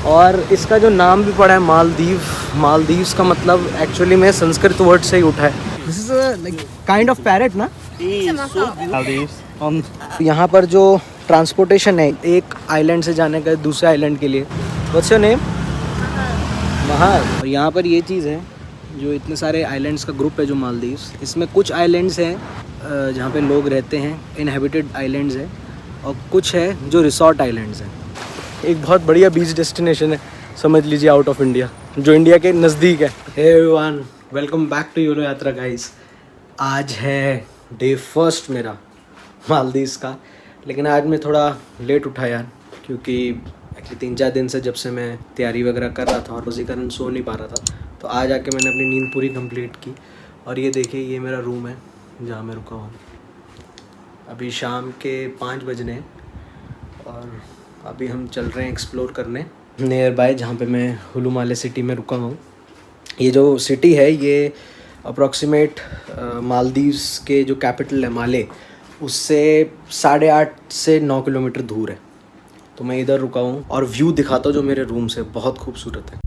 और इसका जो नाम भी पड़ा है मालदीव, मालदीव्स का मतलब एक्चुअली में संस्कृत वर्ड से ही उठा है। This is like kind of parrot ना। यहाँ पर जो ट्रांसपोर्टेशन है एक आइलैंड से जाने का दूसरे आइलैंड के लिए, व्हाट्स योर नेम? महार। और यहाँ पर ये चीज़ है, जो इतने सारे आइलैंड्स का ग्रुप है जो मालदीव्स, इसमें कुछ आइलैंड्स हैं जहाँ पे लोग रहते हैं, इनहेबिटेड आइलैंड्स हैं, और कुछ है जो रिसोर्ट आइलैंड्स हैं। एक बहुत बढ़िया बीच डेस्टिनेशन है, समझ लीजिए आउट ऑफ इंडिया, जो इंडिया के नज़दीक है। Hey everyone, welcome back to YOLO Yatra guys. आज है डे फर्स्ट मेरा मालदीव्स का, लेकिन आज मैं थोड़ा लेट उठा यार, क्योंकि एक्चुअली 3-4 दिन से जब से मैं तैयारी वगैरह कर रहा था और उसी कारण सो नहीं पा रहा था, तो आज आके मैंने अपनी नींद पूरी कंप्लीट की। और ये देखिए, ये मेरा रूम है जहाँ मैं रुका हूँ। अभी शाम के 5 बजने हैं और अभी हम चल रहे हैं एक्सप्लोर करने नियर बाय, जहाँ पे मैं हुलुमाले सिटी में रुका हूँ। ये जो सिटी है ये अप्रॉक्सीमेट मालदीव्स के जो कैपिटल है माले, उससे 8.5 से 9 किलोमीटर दूर है। तो मैं इधर रुका हूँ और व्यू दिखाता हूँ जो मेरे रूम से, बहुत खूबसूरत है।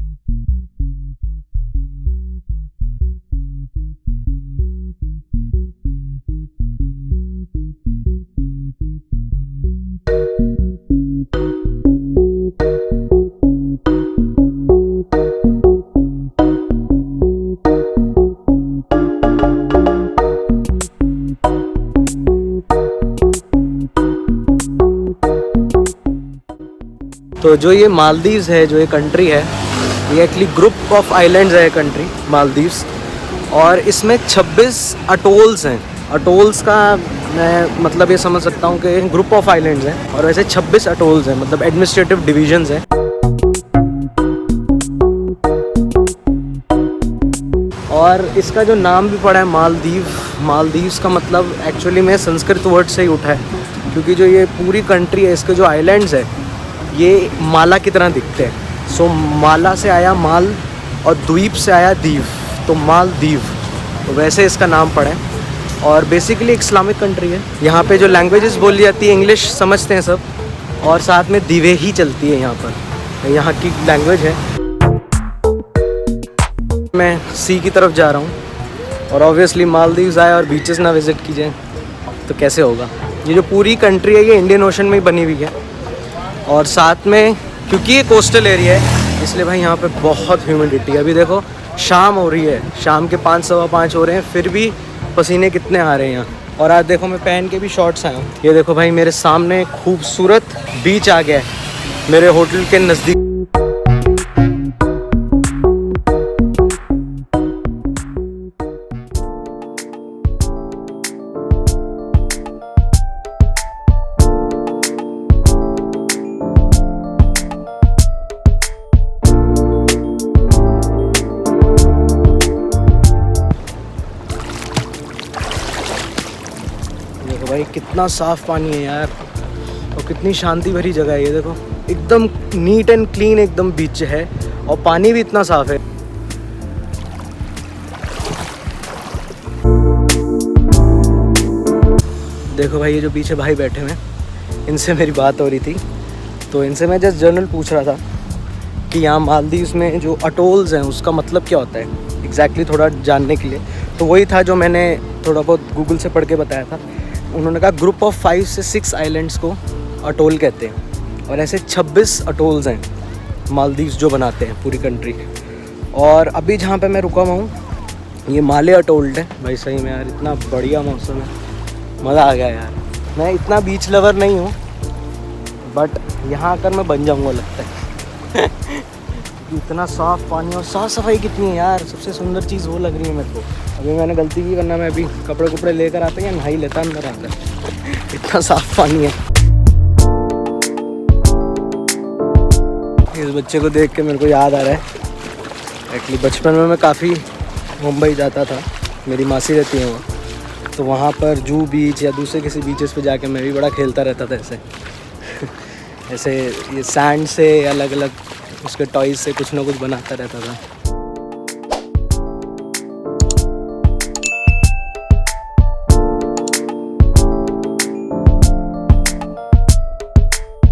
तो जो ये मालदीव्स है, जो ये कंट्री है, ये एक्चुअली ग्रुप ऑफ आइलैंड्स है कंट्री मालदीव्स, और इसमें 26 अटोल्स हैं। अटोल्स का मैं मतलब ये समझ सकता हूँ कि ग्रुप ऑफ आइलैंड्स हैं, और वैसे 26 अटोल्स हैं, मतलब एडमिनिस्ट्रेटिव डिविजन्स हैं। और इसका जो नाम भी पड़ा है मालदीव, मालदीव्स का मतलब एक्चुअली में संस्कृत वर्ड से ही उठा है, क्योंकि जो ये पूरी कंट्री है, इसके जो आइलैंड्स है ये माला की तरह दिखते हैं। सो माला से आया माल और द्वीप से आया दीव, तो मालदीव, तो वैसे इसका नाम पड़ा है। और बेसिकली एक इस्लामिक कंट्री है। यहाँ पे जो लैंग्वेजेस बोली जाती है, इंग्लिश समझते हैं सब, और साथ में दिवे ही चलती है यहाँ पर, यहाँ की लैंग्वेज है। मैं सी की तरफ जा रहा हूँ, और ऑब्वियसली मालदीव्स आए और बीचेस ना विज़िट कीजिए तो कैसे होगा। ये जो पूरी कंट्री है ये इंडियन ओशन में ही बनी हुई है, और साथ में क्योंकि ये कोस्टल एरिया है इसलिए भाई यहाँ पे बहुत ह्यूमिडिटी है। अभी देखो शाम हो रही है, शाम के 5, सवा 5 हो रहे हैं, फिर भी पसीने कितने आ रहे हैं यहाँ। और आज देखो मैं पहन के भी शॉर्ट्स आया हूँ। ये देखो भाई मेरे सामने खूबसूरत बीच आ गया है मेरे होटल के नज़दीक। भाई कितना साफ़ पानी है यार, और कितनी शांति भरी जगह है। ये देखो एकदम नीट एंड क्लीन एकदम बीच है, और पानी भी इतना साफ़ है। देखो भाई ये जो पीछे भाई बैठे हुए हैं, इनसे मेरी बात हो रही थी, तो इनसे मैं जस्ट जनरल पूछ रहा था कि यहाँ मालदीव्स में जो अटोल्स हैं उसका मतलब क्या होता है एग्जैक्टली, थोड़ा जानने के लिए। तो वही था जो मैंने थोड़ा बहुत गूगल से पढ़ के बताया था। उन्होंने कहा ग्रुप ऑफ 5 से 6 आइलैंड्स को अटोल कहते हैं, और ऐसे 26 अटोल्स हैं मालदीव्स जो बनाते हैं पूरी कंट्री। और अभी जहाँ पे मैं रुका हुआ हूँ ये माले अटोल्ड है। भाई सही में यार इतना बढ़िया मौसम है, मज़ा आ गया यार। मैं इतना बीच लवर नहीं हूँ, बट यहाँ आकर मैं बन जाऊँगा लगता है। इतना साफ़ पानी और साफ़ सफाई कितनी है यार, सबसे सुंदर चीज़ वो लग रही है मेरे को। अभी मैंने गलती की, वरना मैं अभी कपड़े लेकर आता या नहा ही लेता अंदर आकर। इतना साफ़ पानी है। इस बच्चे को देख के मेरे को याद आ रहा है, एक्चुअली बचपन में मैं काफ़ी मुंबई जाता था, मेरी मासी रहती है वहाँ, तो वहाँ पर जू बीच या दूसरे किसी बीचेस पे जाके मैं भी बड़ा खेलता रहता था ऐसे। ऐसे ये सैंड से अलग अलग उसके टॉयज से कुछ ना कुछ बनाता रहता था।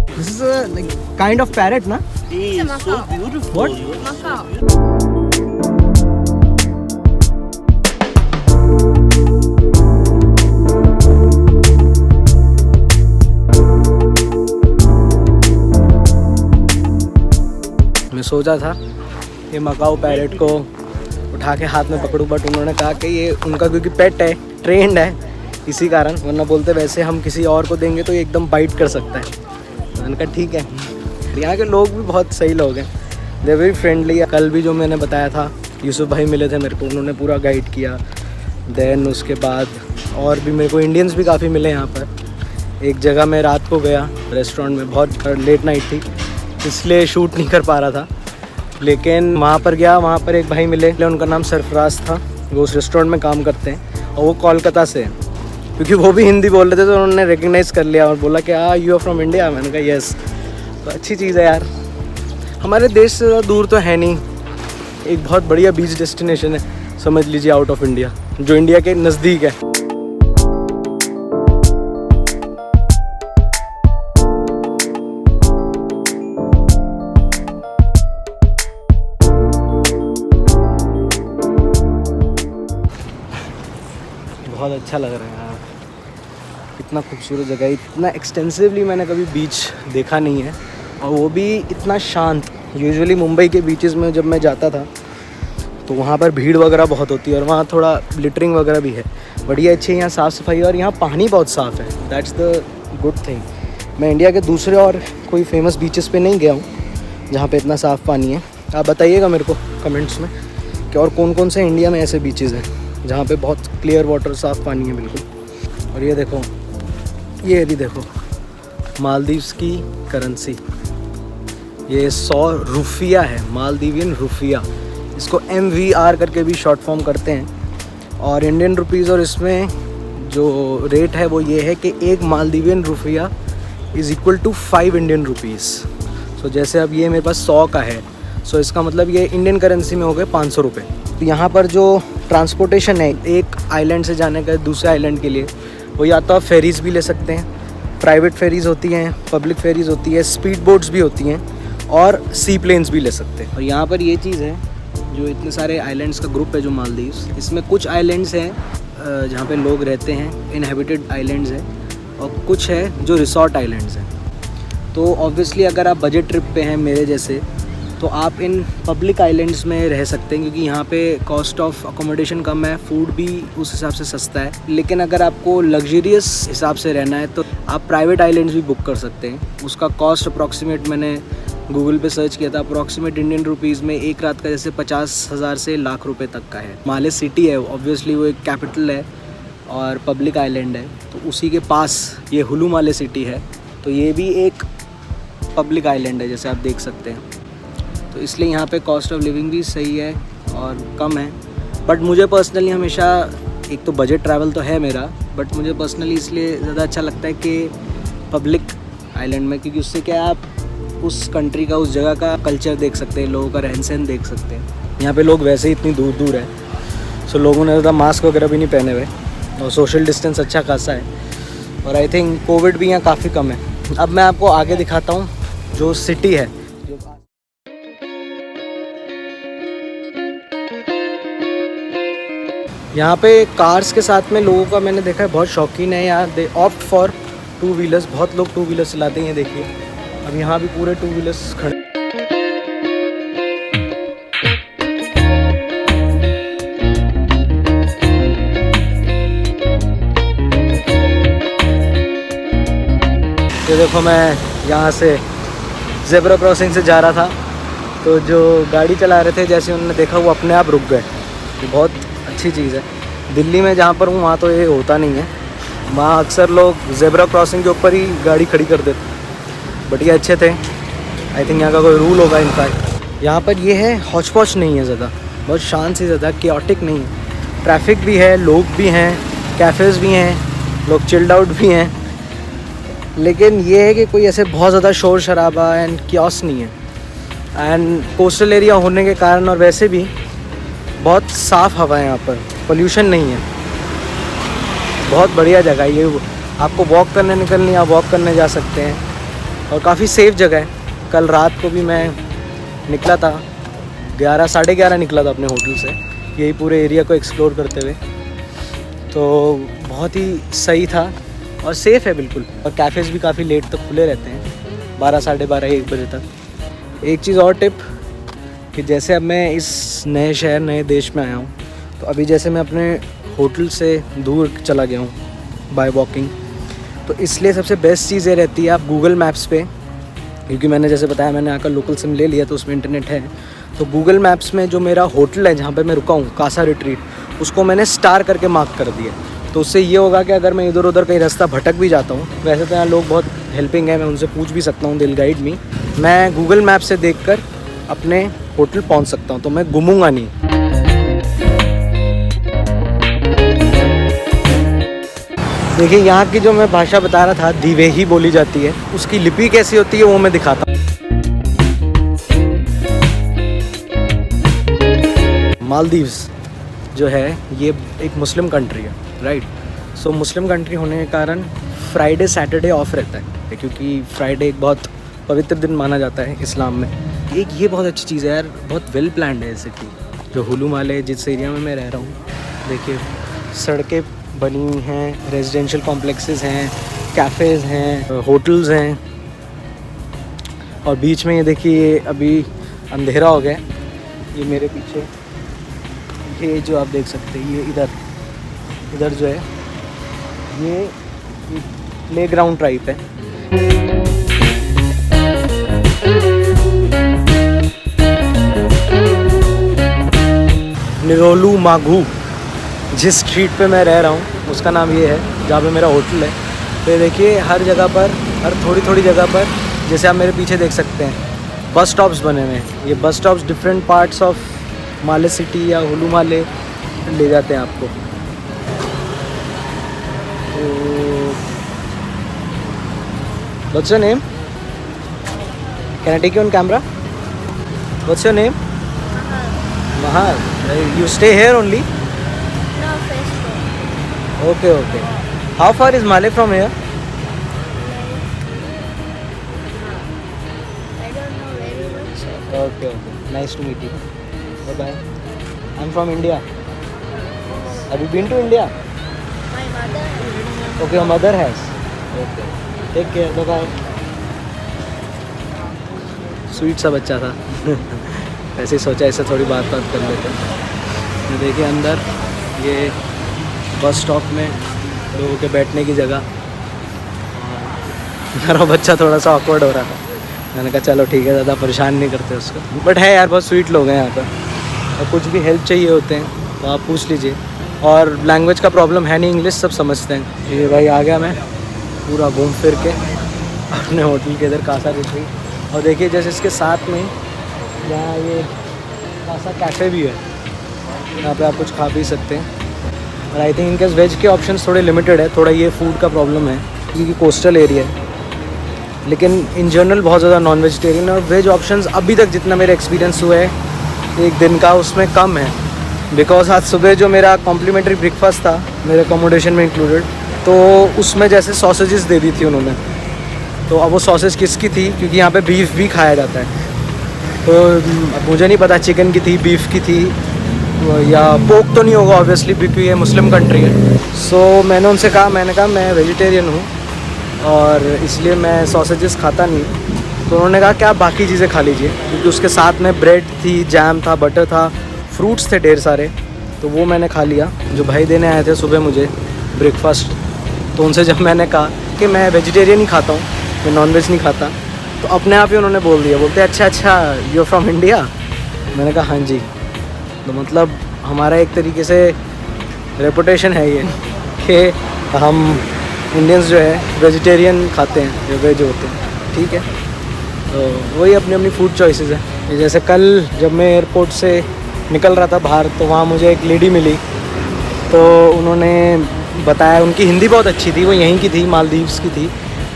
This is like kind of parrot ना। It's so beautiful. What? You're so Macau. beautiful. मैं सोचा था ये मकाऊ पैरेट को उठा के हाथ में पकड़ूं, बट उन्होंने कहा कि ये उनका क्योंकि पेट है, ट्रेंड है, इसी कारण, वरना बोलते वैसे हम किसी और को देंगे तो ये एकदम बाइट कर सकता है। तो मैंने कहा ठीक है। यहाँ के लोग भी बहुत सही लोग हैं, दे वेरी फ्रेंडली। कल भी जो मैंने बताया था यूसुफ भाई मिले थे मेरे को, उन्होंने पूरा गाइड किया। देन उसके बाद और भी मेरे को इंडियंस भी काफ़ी मिले यहाँ पर। एक जगह मैं रात को गया रेस्टोरेंट में, बहुत लेट नाइट थी इसलिए शूट नहीं कर पा रहा था, लेकिन वहाँ पर गया, वहाँ पर एक भाई मिले, उनका नाम सरफराज था, वो उस रेस्टोरेंट में काम करते हैं और वो कोलकाता से हैं। क्योंकि वो भी हिंदी बोल रहे थे तो उन्होंने रिकग्नाइज़ कर लिया और बोला कि यू आर फ्रॉम इंडिया। मैंने कहा येस। तो अच्छी चीज़ है यार, हमारे देश से ज़्यादा दूर तो है नहीं, एक बहुत बढ़िया बीच डेस्टिनेशन है, समझ लीजिए आउट ऑफ इंडिया, जो इंडिया के नज़दीक है। बहुत अच्छा लग रहा है यार, इतना खूबसूरत जगह है, इतना एक्सटेंसिवली मैंने कभी बीच देखा नहीं है, और वो भी इतना शांत। यूजुअली मुंबई के बीचेस में जब मैं जाता था तो वहाँ पर भीड़ वगैरह बहुत होती है और वहाँ थोड़ा लिटरिंग वगैरह भी है, बढ़िया अच्छी यहाँ साफ़ सफाई, और यहाँ पानी बहुत साफ़ है, दैट्स द गुड थिंग। मैं इंडिया के दूसरे और कोई फेमस बीचेस पे नहीं गया हूँ जहाँ पे इतना साफ़ पानी है। आप बताइएगा मेरे को कमेंट्स में कि और कौन कौन से इंडिया में ऐसे बीचेस हैं जहाँ पे बहुत क्लियर वाटर, साफ़ पानी है बिल्कुल। और ये देखो, ये भी देखो मालदीव्स की करेंसी, ये 100 रुपया है, मालदीवियन रुपया, इसको MVR करके भी शॉर्ट फॉर्म करते हैं, और इंडियन रुपीज़। और इसमें जो रेट है वो ये है कि एक मालदीवियन रुपया is equal to 5 Indian rupees. So जैसे अब ये मेरे पास 100 का है, सो इसका मतलब ये इंडियन करेंसी में हो गए 500 रुपये। तो यहाँ पर जो ट्रांसपोर्टेशन है एक आइलैंड से जाने का दूसरे आइलैंड के लिए, वो या तो आप फेरीज़ भी ले सकते हैं, प्राइवेट फेरीज़ होती हैं, पब्लिक फेरीज़ होती है, स्पीड बोट्स भी होती हैं, और सी प्लेन्स भी ले सकते हैं। और यहाँ पर ये चीज़ है, जो इतने सारे आइलैंड्स का ग्रुप है जो मालदीव्स, इसमें कुछ आइलैंड्स हैं जहाँ पे लोग रहते हैं, इनहेबिटेड आइलैंड्स हैं, और कुछ है जो रिसॉर्ट आइलैंड्स हैं। तो ऑब्वियसली अगर आप बजट ट्रिप पे हैं मेरे जैसे, तो आप इन पब्लिक आइलैंड्स में रह सकते हैं, क्योंकि यहाँ पे कॉस्ट ऑफ अकोमोडेशन कम है, फूड भी उस हिसाब से सस्ता है। लेकिन अगर आपको लग्जरियस हिसाब से रहना है तो आप प्राइवेट आइलैंड्स भी बुक कर सकते हैं। उसका कॉस्ट अप्रॉक्सीमेट, मैंने गूगल पे सर्च किया था, अप्रॉक्सीमेट इंडियन रुपीज़ में एक रात का जैसे 50,000 से लाख रुपए तक का है। माले सिटी है, ऑब्वियसली वो एक कैपिटल है और पब्लिक आइलैंड है, तो उसी के पास ये हुलू माले सिटी है, तो ये भी एक पब्लिक आइलैंड है जैसे आप देख सकते हैं। तो इसलिए यहाँ पे कॉस्ट ऑफ लिविंग भी सही है और कम है। बट मुझे पर्सनली हमेशा, एक तो बजट ट्रैवल तो है मेरा, बट मुझे पर्सनली इसलिए ज़्यादा अच्छा लगता है कि पब्लिक आइलैंड में, क्योंकि उससे क्या आप उस कंट्री का, उस जगह का कल्चर देख सकते हैं, लोगों का रहन सहन देख सकते हैं। यहाँ पे लोग वैसे ही इतनी दूर दूर है, सो लोगों ने ज़्यादा मास्क वगैरह भी नहीं पहने हुए, और सोशल डिस्टेंस अच्छा खासा है, और आई थिंक कोविड भी यहाँ काफ़ी कम है। अब मैं आपको आगे दिखाता हूँ जो सिटी है। यहाँ पे कार्स के साथ में लोगों का मैंने देखा है बहुत शौकीन है यार, दे ऑप्ट फॉर 2 व्हीलर्स, बहुत लोग 2 व्हीलर्स चलाते हैं, देखिए अब यहाँ भी पूरे 2 व्हीलर्स खड़े। ये देखो मैं यहाँ से ज़ेब्रा क्रॉसिंग से जा रहा था, तो जो गाड़ी चला रहे थे जैसे उन्होंने देखा वो अपने आप रुक गए, ये बहुत अच्छी चीज़ है। दिल्ली में जहाँ पर हूँ वहाँ तो ये होता नहीं है, वहाँ अक्सर लोग ज़ेब्रा क्रॉसिंग के ऊपर ही गाड़ी खड़ी कर देते, बट ये अच्छे थे। आई थिंक यहाँ का कोई रूल होगा इनफैक्ट। यहाँ पर ये है हौच पौच नहीं है ज़्यादा, बहुत शांत सी ज़्यादा, केओटिक नहीं है, ट्रैफिक भी है, लोग भी हैं, कैफ़ेज़ भी हैं, लोग चिल्ड आउट भी हैं, लेकिन ये है कि कोई ऐसे बहुत ज़्यादा शोर शराबा एंड कियोस्क नहीं है। एंड कोस्टल एरिया होने के कारण और वैसे भी बहुत साफ़ हवा है यहाँ पर, पोल्यूशन नहीं है, बहुत बढ़िया जगह है ये। आपको वॉक करने निकलनी, आप वॉक करने जा सकते हैं, और काफ़ी सेफ़ जगह है। कल रात को भी मैं निकला था, 11 साढ़े 11 निकला था अपने होटल से, यही पूरे एरिया को एक्सप्लोर करते हुए। तो बहुत ही सही था और सेफ़ है बिल्कुल। और कैफ़ेज़ भी काफ़ी लेट तक खुले रहते हैं, 12 साढ़े 12 1 बजे तक। एक चीज़ और टिप कि जैसे अब मैं इस नए शहर नए देश में आया हूँ, तो अभी जैसे मैं अपने होटल से दूर चला गया हूँ बाय वॉकिंग, तो इसलिए सबसे बेस्ट चीज़ ये रहती है आप गूगल मैप्स पे, क्योंकि मैंने जैसे बताया मैंने आकर लोकल सिम ले लिया तो उसमें इंटरनेट है, तो गूगल मैप्स में जो मेरा होटल है जहाँ पे मैं रुका हूँ कासा रिट्रीट, उसको मैंने स्टार करके मार्क कर दिया। तो उससे ये होगा कि अगर मैं इधर उधर कहीं रास्ता भटक भी जाता हूँ, वैसे तो यहाँ लोग बहुत हेल्पिंग है, मैं उनसे पूछ भी सकता हूँ, दिल गाइड मी, मैं गूगल मैप से देखकर अपने होटल पहुँच सकता हूँ, तो मैं गुमूंगा नहीं। देखिए यहाँ की जो मैं भाषा बता रहा था दिवेही बोली जाती है, उसकी लिपि कैसी होती है वो मैं दिखाता हूँ। मालदीव्स जो है ये एक मुस्लिम कंट्री है, राइट। सो मुस्लिम कंट्री होने के कारण फ्राइडे सैटरडे ऑफ रहता है, क्योंकि फ्राइडे एक बहुत पवित्र दिन माना जाता है इस्लाम में। एक ये बहुत अच्छी चीज़ है यार, बहुत वेल प्लान्ड है। जैसे कि जो हुलू माले जिस एरिया में मैं रह रहा हूँ, देखिए सड़कें बनी हुई हैं, रेजिडेंशियल कॉम्प्लेक्सेस हैं, कैफ़ेज़ हैं, होटल्स हैं, और बीच में ये देखिए अभी अंधेरा हो गया। ये मेरे पीछे ये जो आप देख सकते हैं, ये इधर जो है ये प्ले ग्राउंड टाइप है। निरोलू मागू जिस स्ट्रीट पे मैं रह रहा हूँ उसका नाम ये है, जहाँ पे मेरा होटल है। तो देखिए हर जगह पर, हर थोड़ी थोड़ी जगह पर, जैसे आप मेरे पीछे देख सकते हैं बस स्टॉप्स बने हुए हैं। ये bus stops different parts of Male city या हुलू माले ले जाते हैं आपको। तो what's your name? Can I take you on camera? What's your name? Mahal. You stay here only? No, Facebook. Okay, okay. How far is Male from here? I don't know very much. Okay, okay. Nice to meet you. Bye bye. I'm from India. Have you been to India? My mother. Okay, your mother has. Okay. Take care. Bye bye. Sweet सा बच्चा था। ऐसे ही सोचा इससे थोड़ी बात कर लेते हैं। देखिए अंदर ये बस स्टॉप में लोगों के बैठने की जगह, मेरा बच्चा थोड़ा सा ऑकवर्ड हो रहा था। मैंने कहा चलो ठीक है, ज़्यादा परेशान नहीं करते उसको। बट है यार बहुत स्वीट लोग हैं यहाँ पर, और कुछ भी हेल्प चाहिए होते हैं तो आप पूछ लीजिए। और लैंग्वेज का प्रॉब्लम है नहीं, इंग्लिश सब समझते हैं। ये भाई आ गया मैं पूरा घूम फिर के अपने होटल के इधर कासा रिट्रीट। और देखिए जैसे इसके साथ में यहाँ ये कासा कैफ़े भी है, यहाँ पे आप कुछ खा पी सकते हैं। और आई थिंक इनके वेज के ऑप्शंस थोड़े लिमिटेड है, थोड़ा ये फूड का प्रॉब्लम है क्योंकि कोस्टल एरिया है, लेकिन इन जनरल बहुत ज़्यादा नॉन वेजिटेरियन और वेज ऑप्शंस अभी तक जितना मेरा एक्सपीरियंस हुआ है एक दिन का उसमें कम है। बिकॉज आज सुबह जो मेरा कॉम्प्लीमेंट्री ब्रेकफास्ट था मेरे अकोमोडेशन में इंक्लूडेड, तो उसमें जैसे सॉसेजेस दे दी थी उन्होंने। तो अब वो सॉसेज किसकी थी, क्योंकि यहाँ पे बीफ भी खाया जाता है, तो मुझे नहीं पता चिकन की थी, बीफ की थी, या पोक तो नहीं होगा ऑब्वियसली क्योंकि ये मुस्लिम कंट्री है। सो मैंने उनसे कहा, मैं वेजिटेरियन हूँ और इसलिए मैं सॉसेजेस खाता नहीं। तो उन्होंने कहा कि आप बाकी चीज़ें खा लीजिए, क्योंकि उसके साथ में ब्रेड थी, जैम था, बटर था, फ्रूट्स थे ढेर सारे, तो वो मैंने खा लिया। जो भाई देने आए थे सुबह मुझे ब्रेकफास्ट, तो उनसे जब मैंने कहा कि मैं वेजिटेरियन ही खाता हूँ, मैं नॉनवेज नहीं खाता, तो अपने आप ही उन्होंने बोल दिया, बोलते अच्छा यू फ्रॉम इंडिया? मैंने कहा हाँ जी। तो मतलब हमारा एक तरीके से रेपुटेशन है ये कि हम इंडियंस जो है वेजिटेरियन खाते हैं या वेज होते हैं, ठीक है। तो वही अपनी अपनी फूड चॉइसेस है। जैसे कल जब मैं एयरपोर्ट से निकल रहा था बाहर, तो वहाँ मुझे एक लेडी मिली, तो उन्होंने बताया, उनकी हिंदी बहुत अच्छी थी, वो यहीं की थी, मालदीव्स की थी,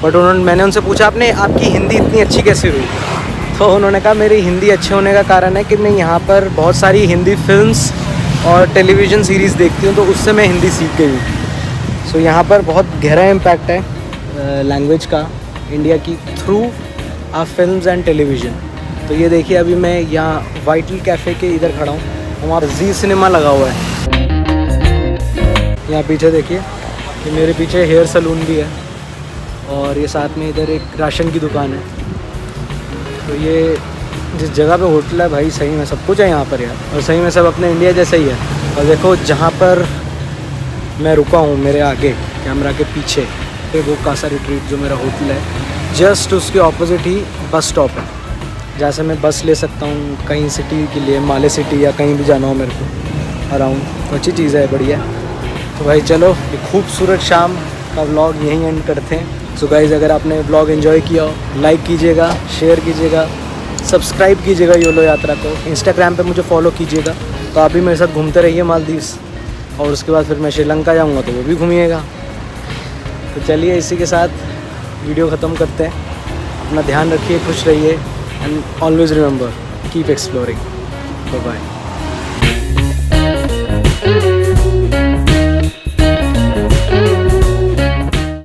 बट मैंने उनसे पूछा आपकी हिंदी इतनी अच्छी कैसे हुई? तो उन्होंने कहा मेरी हिंदी अच्छे होने का कारण है कि मैं यहाँ पर बहुत सारी हिंदी फिल्म्स और टेलीविज़न सीरीज़ देखती हूँ, तो उससे मैं हिंदी सीख गई हूँ। सो यहाँ पर बहुत गहरा इम्पैक्ट है लैंग्वेज का इंडिया की through of films and television. तो ये देखिए अभी मैं यहाँ वाइटल कैफ़े के इधर खड़ा हूँ, वहाँ जी सिनेमा लगा हुआ है। यहाँ पीछे देखिए, ये मेरे पीछे हेयर सलून भी है और ये साथ में इधर एक राशन की दुकान है। तो ये जिस जगह पे होटल है भाई, सही में सब कुछ है यहाँ पर यार, और सही में सब अपने इंडिया जैसा ही है। और देखो जहाँ पर मैं रुका हूँ मेरे आगे कैमरा के पीछे, वो कासा रिट्रीट जो मेरा होटल है, जस्ट उसके ऑपोजिट ही बस स्टॉप है, जहाँ से मैं बस ले सकता हूँ कहीं सिटी के लिए, माले सिटी या कहीं भी जाना हो मेरे को अराउंड। तो अच्छी चीज़ है, बढ़िया। तो भाई चलो ये खूबसूरत शाम का व्लॉग यहीं एंड करते हैं। सो गाइज़, अगर आपने व्लॉग एंजॉय किया हो, लाइक कीजिएगा, शेयर कीजिएगा, सब्सक्राइब कीजिएगा योलो यात्रा को, इंस्टाग्राम पे मुझे फॉलो कीजिएगा। तो आप भी मेरे साथ घूमते रहिए मालदीव्स, और उसके बाद फिर मैं श्रीलंका जाऊँगा तो वो भी घूमिएगा। तो चलिए इसी के साथ वीडियो ख़त्म करते हैं। अपना ध्यान रखिए, खुश रहिए, and always remember keep exploring. Bye bye.